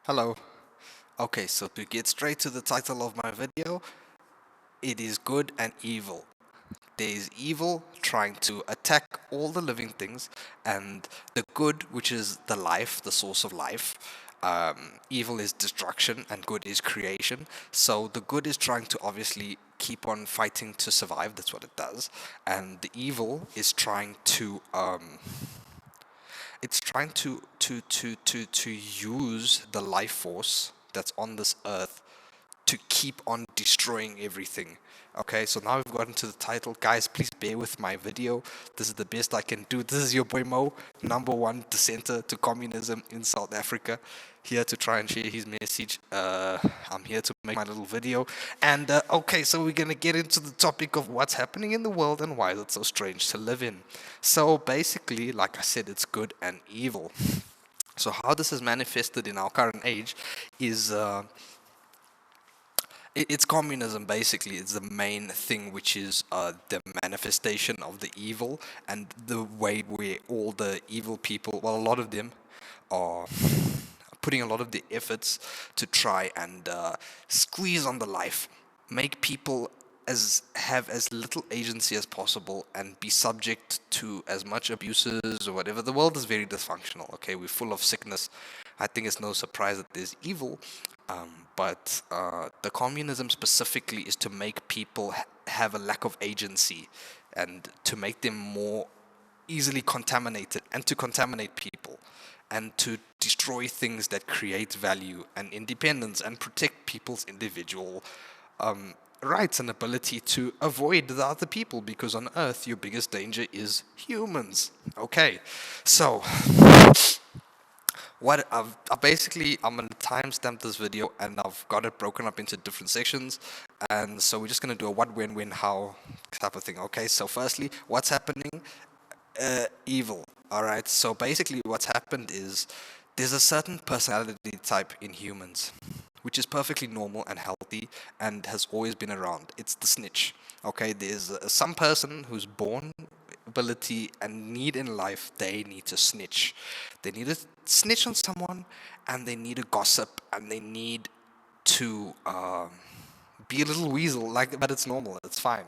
Hello. Okay, so to get straight to the title of my video, it is good and evil. There is evil trying to attack all the living things, and the good, which is the life, the source of life. Evil is destruction, and good is creation. So the good is trying to obviously keep on fighting to survive. That's what it does, and the evil is trying to it's trying to use the life force that's on this earth to keep on destroying everything. Okay, so now we've gotten to the title. Guys, please bear with my video. This is the best I can do. This is your boy Mo, number one dissenter to communism in South Africa. Here to try and share his message. I'm here to make my little video. And okay, so we're going to get into the topic of what's happening in the world and why is it so strange to live in. So basically, like I said, it's good and evil. So how this is manifested in our current age is it's communism. Basically, it's the main thing, which is the manifestation of the evil, and the way where all the evil people, well, a lot of them are putting a lot of the efforts to try and squeeze on the life, make people as have as little agency as possible and be subject to as much abuses or whatever. The world is very dysfunctional. Okay, we're full of sickness. I think it's no surprise that there's evil, but the communism specifically is to make people have a lack of agency and to make them more easily contaminated and to contaminate people and to destroy things that create value and independence and protect people's individual rights and ability to avoid the other people, because on earth your biggest danger is humans. Okay, so what I basically, I'm gonna timestamp this video and I've got it broken up into different sections, and so we're just gonna do a what, when, how type of thing. Okay, so firstly, what's happening? Evil. All right. So basically, what's happened is there's a certain personality type in humans, which is perfectly normal and healthy and has always been around. It's the snitch. Okay. There's some person who's born ability and need in life. They need to snitch. They need to snitch on someone, and they need to gossip, and they need to be a little weasel, like, but it's normal, it's fine.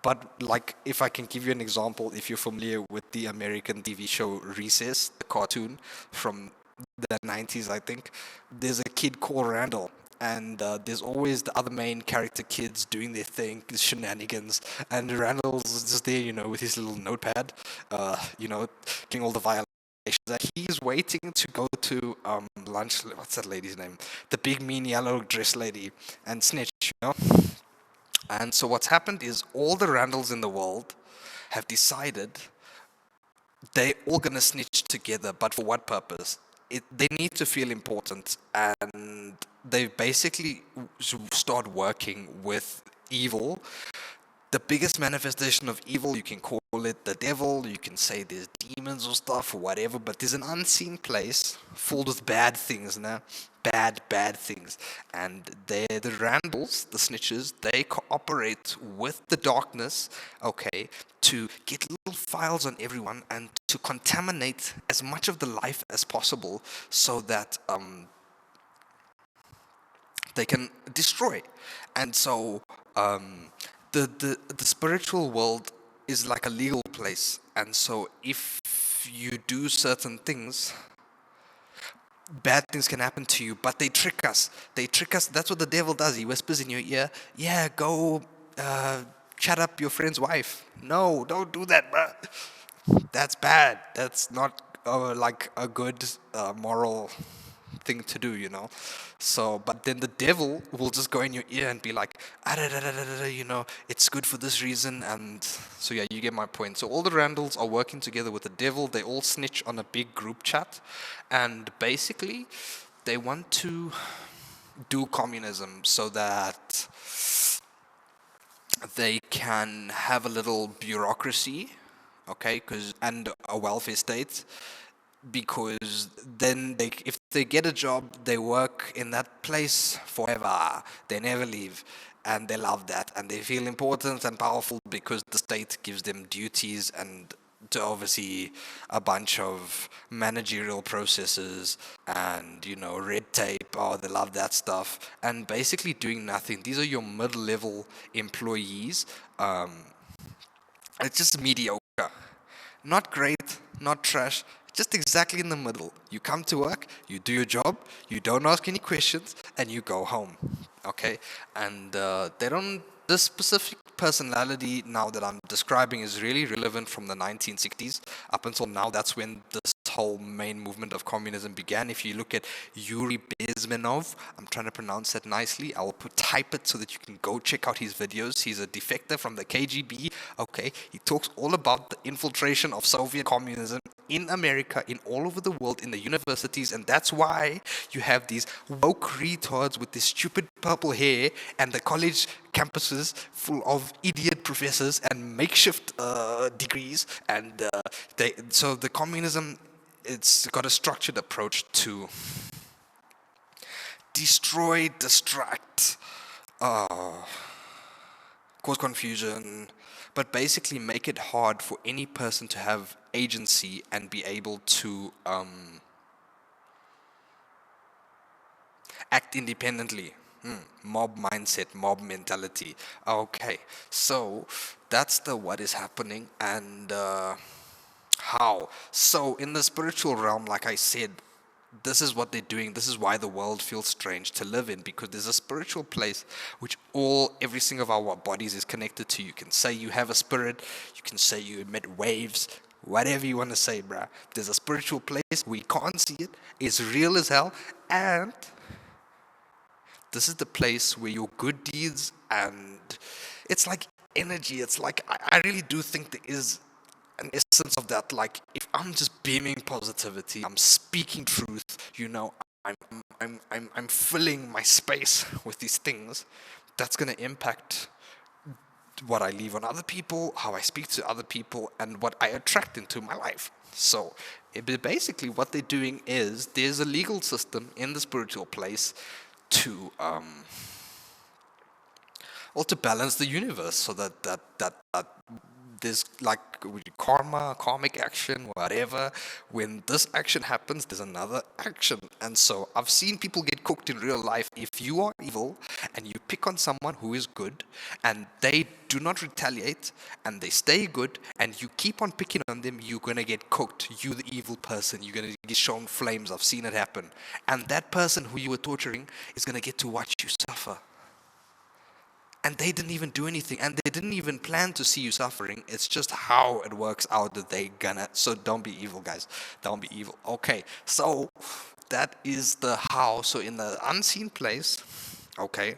But like, if I can give you an example, if you're familiar with the American TV show Recess, the cartoon from the 90s, I think, there's a kid called Randall. And there's always the other main character kids doing their thing, shenanigans, and Randall's just there, with his little notepad, getting all the violations. That he's waiting to go to lunch. What's that lady's name? The big, mean, yellow dress lady, and snitch. And so what's happened is all the Randalls in the world have decided they all gonna snitch together, but for what purpose? They need to feel important, and they basically start working with evil. The biggest manifestation of evil, you can call it the devil, you can say there's demons or stuff or whatever, but there's an unseen place filled with bad things now. Bad things. And they're the Randalls, the snitches, they cooperate with the darkness, okay, to get little files on everyone and to contaminate as much of the life as possible so that they can destroy. And so the spiritual world is like a legal place, and so if you do certain things, bad things can happen to you. But they trick us. They trick us. That's what the devil does. He whispers in your ear, "Yeah, go chat up your friend's wife." No, don't do that, bro. That's bad. That's not like a good moral thing to do. So, but then the devil will just go in your ear and be like, "Ah, da, da, da, da, da, it's good for this reason." And so, yeah, you get my point. So all the Randalls are working together with the devil. They all snitch on a big group chat, and basically, they want to do communism so that they can have a little bureaucracy, okay, and a welfare state, because then if they get a job, they work in that place forever. They never leave, and they love that, and they feel important and powerful because the state gives them duties and to oversee a bunch of managerial processes and red tape. Oh, they love that stuff, and basically doing nothing. These are your mid-level employees. It's just mediocre, not great, not trash, just exactly in the middle. You come to work, you do your job, you don't ask any questions, and you go home. Okay, and they don't. This specific personality now that I'm describing is really relevant from the 1960s up until now. That's when this whole main movement of communism began. If you look at Yuri Bezmenov, I'm trying to pronounce that nicely. I'll type it so that you can go check out his videos. He's a defector from the KGB. Okay, he talks all about the infiltration of Soviet communism in America, in all over the world, in the universities, and that's why you have these woke retards with this stupid purple hair and the college campuses full of idiot professors and makeshift degrees, and so the communism, it's got a structured approach to destroy, distract, cause confusion, but basically make it hard for any person to have agency and be able to act independently. Mob mindset, mob mentality. Okay, so that's the what is happening, and how. So in the spiritual realm, like I said, this is what they're doing. This is why the world feels strange to live in, because there's a spiritual place which every single of our bodies is connected to. You can say you have a spirit, you can say you emit waves, whatever you want to say, bruh. There's a spiritual place, we can't see it, it's real as hell, and this is the place where your good deeds, and it's like energy. It's like I really do think there is an essence of that. Like if I'm just beaming positivity, I'm speaking truth. I'm filling my space with these things. That's gonna impact what I leave on other people, how I speak to other people, and what I attract into my life. So basically what they're doing is there's a legal system in the spiritual place to to balance the universe, so that there's like karmic action, whatever. When this action happens, there's another action. And so I've seen people get cooked in real life. If you are evil and you pick on someone who is good and they do not retaliate and they stay good and you keep on picking on them, you're going to get cooked. You, the evil person, you're going to get shown flames. I've seen it happen. And that person who you were torturing is going to get to watch you suffer. And they didn't even do anything, and they didn't even plan to see you suffering. It's just how it works out that they gonna. So don't be evil, guys. Don't be evil. Okay, so that is the how. So in the unseen place, okay,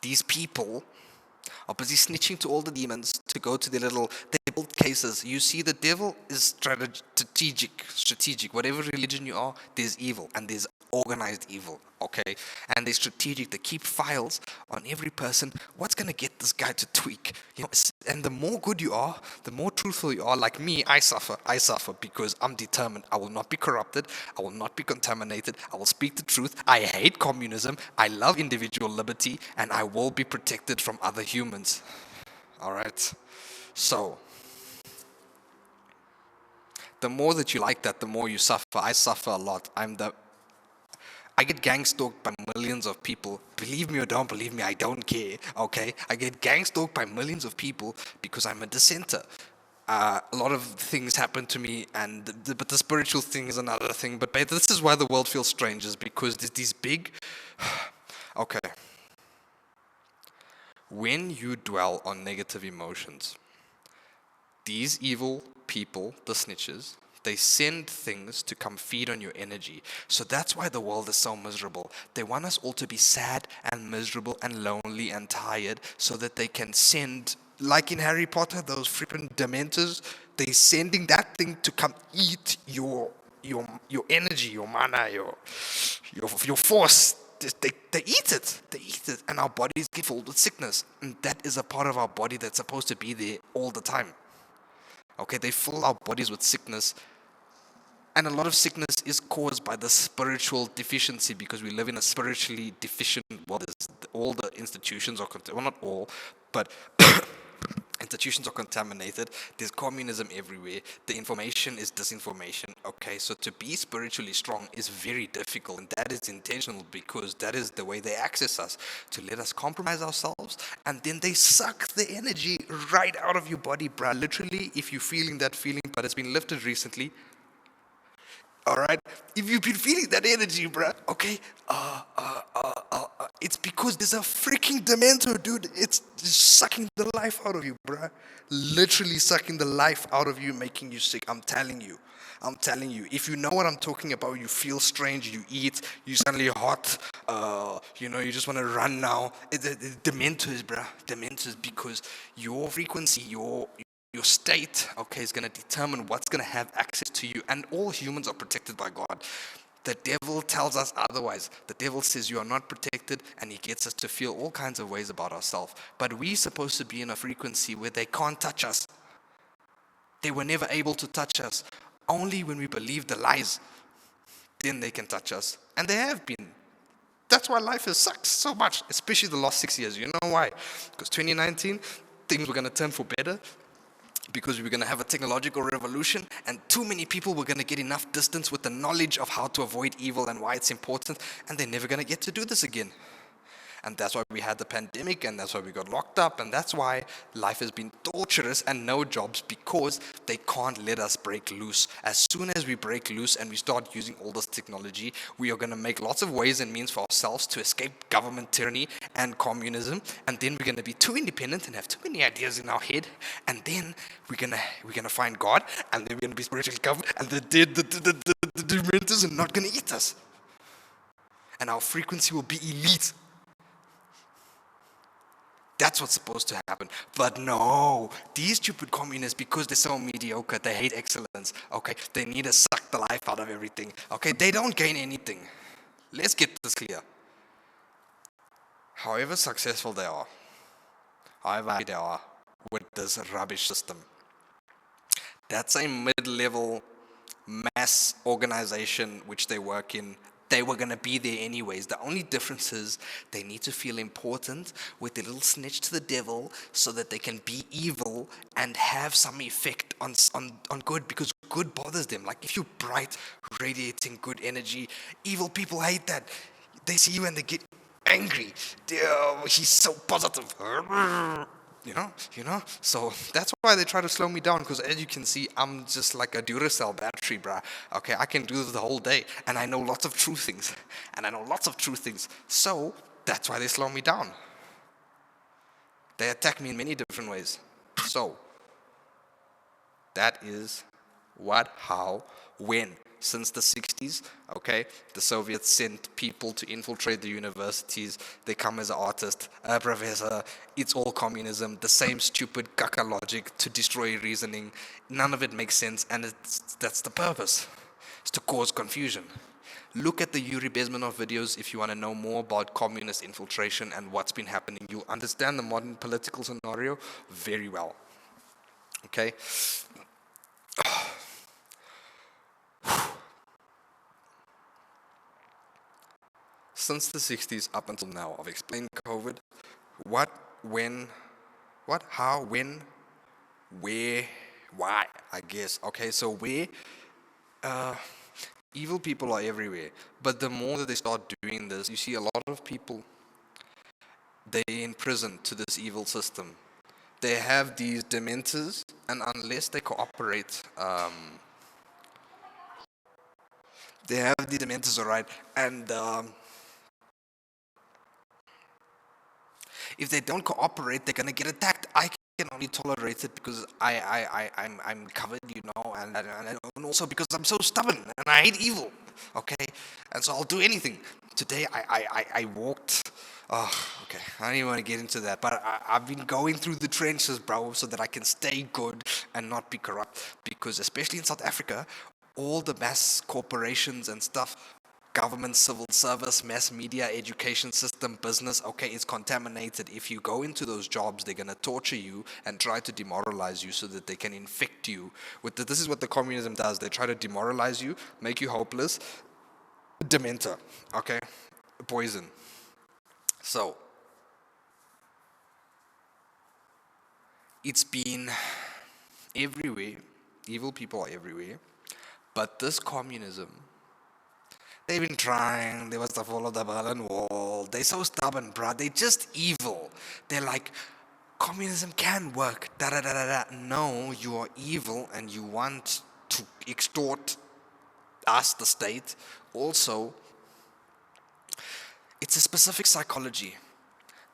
these people are busy snitching to all the demons to go to their little. They build cases. You see, the devil is strategic. Whatever religion you are, there's evil, and there's organized evil, okay? And they're strategic. They keep files on every person. What's going to get this guy to tweak? And the more good you are, the more truthful you are. Like me, I suffer because I'm determined. I will not be corrupted. I will not be contaminated. I will speak the truth. I hate communism. I love individual liberty, and I will be protected from other humans. All right? So the more that you like that, the more you suffer. I suffer a lot. I get gang stalked by millions of people. Believe me or don't believe me, I don't care, okay? I get gang stalked by millions of people because I'm a dissenter. A lot of things happen to me, but the spiritual thing is another thing. But this is why the world feels strange, is because there's these big... Okay. When you dwell on negative emotions, these evil people, the snitches, they send things to come feed on your energy. So that's why the world is so miserable. They want us all to be sad and miserable and lonely and tired so that they can send, like in Harry Potter, those freaking dementors, they're sending that thing to come eat your energy, your mana, your force. They eat it, and our bodies get filled with sickness. And that is a part of our body that's supposed to be there all the time. Okay, they fill our bodies with sickness, and a lot of sickness is caused by the spiritual deficiency, because we live in a spiritually deficient world. All the institutions are, well, not all, but institutions are contaminated. There's communism everywhere. The information is disinformation. Okay, so to be spiritually strong is very difficult, and that is intentional because that is the way they access us, to let us compromise ourselves, and then they suck the energy right out of your body, bruh. Literally, if you're feeling that feeling, but it's been lifted recently, all right. If you've been feeling that energy, bruh, okay, it's because there's a freaking Dementor, dude. It's just sucking the life out of you, bruh. Literally sucking the life out of you, making you sick. I'm telling you. I'm telling you. If you know what I'm talking about, you feel strange, you eat, you suddenly hot, you just want to run now. Dementors, bruh. Dementors, because your frequency, your state, okay, is going to determine what's going to have access to you. And all humans are protected by God. The devil tells us otherwise. The devil says you are not protected, and he gets us to feel all kinds of ways about ourselves. But we're supposed to be in a frequency where they can't touch us. They were never able to touch us. Only when we believe the lies, then they can touch us. And they have been. That's why life has sucked so much, especially the last 6 years. You know why? Because 2019, things were going to turn for better, because we were going to have a technological revolution, and too many people were going to get enough distance with the knowledge of how to avoid evil and why it's important, and they're never going to get to do this again. And that's why we had the pandemic, and that's why we got locked up, and that's why life has been torturous and no jobs, because they can't let us break loose. As soon as we break loose and we start using all this technology, we are going to make lots of ways and means for ourselves to escape government tyranny and communism, and then we're going to be too independent and have too many ideas in our head, and then we're gonna find God, and then we're going to be spiritually covered, and the dementors are not going to eat us. And our frequency will be elite. That's what's supposed to happen. But no, these stupid communists, because they're so mediocre, they hate excellence, okay? They need to suck the life out of everything, okay? They don't gain anything. Let's get this clear. However successful they are, however happy they are with this rubbish system, that's a mid-level mass organization which they work in. They were going to be there anyways. The only difference is they need to feel important with a little snitch to the devil so that they can be evil and have some effect on good, because good bothers them. Like if you're bright, radiating good energy, evil people hate that. They see you and they get angry. Oh, he's so positive. You know? So that's why they try to slow me down, because as you can see, I'm just like a Duracell battery, bruh. Okay, I can do this the whole day, and I know lots of true things. So that's why they slow me down. They attack me in many different ways. So that is what, how, when. Since the 60s, okay, the Soviets sent people to infiltrate the universities. They come as an artist, a professor. It's all communism, the same stupid caca logic to destroy reasoning. None of it makes sense, and that's the purpose. It's to cause confusion. Look at the Yuri Bezmenov videos if you want to know more about communist infiltration and what's been happening. You'll understand the modern political scenario very well. Okay? Since the 60s up until now, I've explained COVID, what, when, what, how, when, where, why, I guess. Okay, so where, evil people are everywhere. But the more that they start doing this, you see a lot of people, they're in prison to this evil system. They have these dementors, and unless they cooperate, they have these dementors, all right, and if they don't cooperate, they're gonna get attacked. I can only tolerate it because I'm covered, and also because I'm so stubborn and I hate evil. Okay, and so I'll do anything. Today I walked. Oh, okay. I don't even want to get into that, but I've been going through the trenches, bro, so that I can stay good and not be corrupt. Because especially in South Africa, all the mass corporations and stuff, government, civil service, mass media, education system, business, okay, it's contaminated. If you go into those jobs, they're going to torture you and try to demoralize you so that they can infect you. This is what the communism does. They try to demoralize you, make you hopeless. Dementor, okay? Poison. So, It's been everywhere. Evil people are everywhere. But this communism, they've been trying. They was the fall of the Berlin Wall. They're so stubborn, bruh. They're just evil. They're like, communism can work. Da da da da da. No, you are evil and you want to extort us, the state. Also, it's a specific psychology.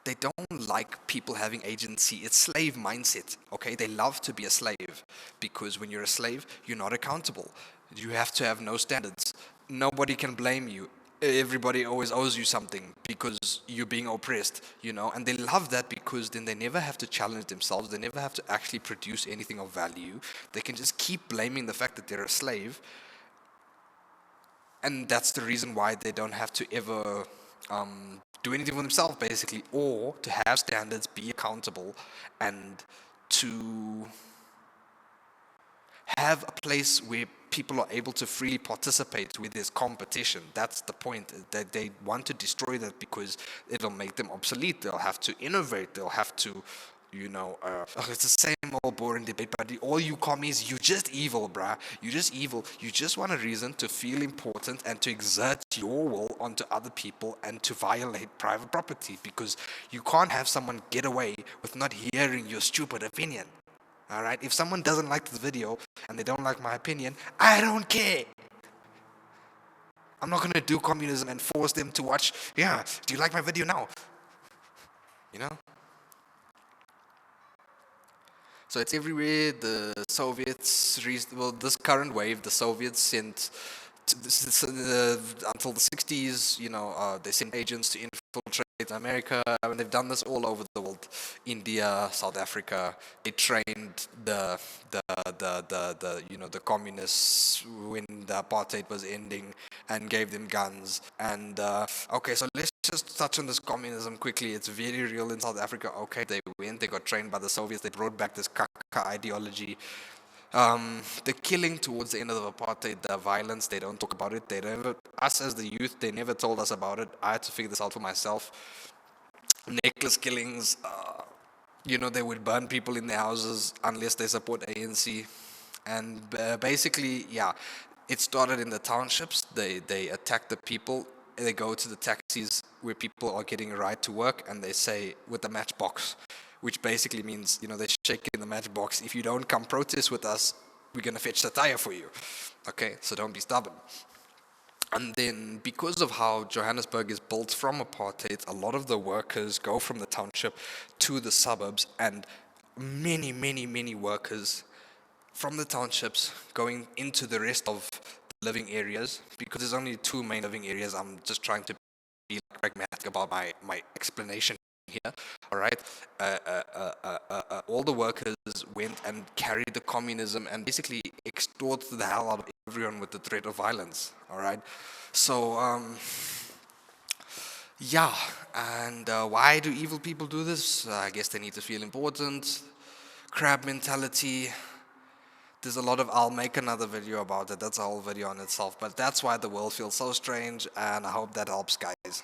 They don't like people having agency. It's slave mindset, okay? They love to be a slave because when you're a slave, you're not accountable. You have to have no standards. Nobody can blame you. Everybody always owes you something because you're being oppressed, and they love that because then they never have to challenge themselves. They never have to actually produce anything of value. They can just keep blaming the fact that they're a slave, and that's the reason why they don't have to ever do anything for themselves, basically, or to have standards, be accountable, and to have a place where people are able to freely participate with this competition. That's the point. That they want to destroy that because it'll make them obsolete. They'll have to innovate. They'll have to, it's the same old boring debate. But all you commies, you just evil, bruh. You just evil. You just want a reason to feel important and to exert your will onto other people and to violate private property because you can't have someone get away with not hearing your stupid opinion. All right, if someone doesn't like this video and they don't like my opinion, I don't care. I'm not gonna do communism and force them to watch. Yeah, do you like my video now? You know. So it's everywhere. The Soviets, this current wave, the Soviets sent until the 60s. They sent agents to infiltrate America. I mean, they've done this all over the world. India, South Africa. They trained the communists when the apartheid was ending and gave them guns. And okay, so let's just touch on this communism quickly. It's very real in South Africa. Okay, they went, they got trained by the Soviets. They brought back this kaka ideology. The killing towards the end of the apartheid, the violence, they don't talk about it. They never, us as the youth, they never told us about it. I had to figure this out for myself. Necklace killings, they would burn people in their houses unless they support ANC. And basically, yeah, it started in the townships. They attack the people. They go to the taxis where people are getting a ride to work, and they say, with the matchbox, which basically means, they shake in the matchbox. If you don't come protest with us, we're going to fetch the tire for you. Okay, so don't be stubborn. And then, because of how Johannesburg is built from apartheid, a lot of the workers go from the township to the suburbs, and many, many, many workers from the townships going into the rest of the living areas, because there's only two main living areas. I'm just trying to be pragmatic about my explanation here. All right, all the workers went and carried the communism and basically extorted the hell out of everyone with the threat of violence. All right, so yeah, and why do evil people do this? I guess they need to feel important. Crab mentality. There's a lot of, I'll make another video about it. That's a whole video on itself. But that's why the world feels so strange, and I hope that helps, guys.